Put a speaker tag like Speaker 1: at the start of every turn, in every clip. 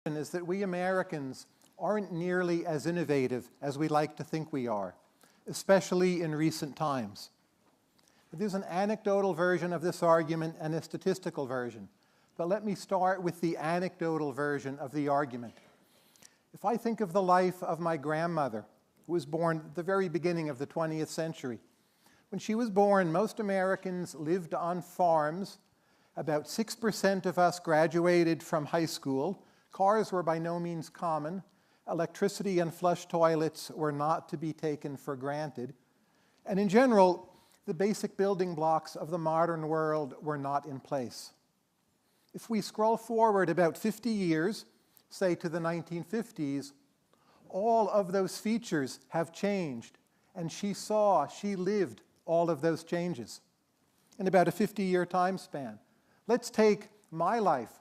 Speaker 1: is that we Americans aren't nearly as innovative as we like to think we are, especially in recent times. There's an anecdotal version of this argument and a statistical version, but let me start with the anecdotal version of the argument. If I think of the life of my grandmother, who was born at the very beginning of the 20th century, when she was born, most Americans lived on farms. About 6% of us graduated from high school. Cars were by no means common. Electricity and flush toilets were not to be taken for granted. And in general, the basic building blocks of the modern world were not in place. If we scroll forward about 50 years, say to the 1950s, all of those features have changed, and she lived all of those changes in about a 50-year time span. Let's take my life.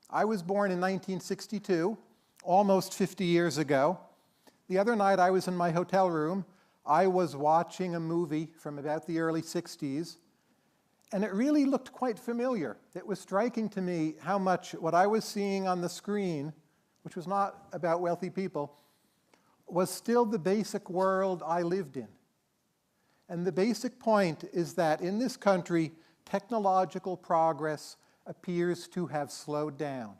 Speaker 1: I was born in 1962, almost 50 years ago. The other night I was in my hotel room. I was watching a movie from about the early 60s, and it really looked quite familiar. It was striking to me how much what I was seeing on the screen, which was not about wealthy people, was still the basic world I lived in. And the basic point is that in this country, technological progress appears to have slowed down.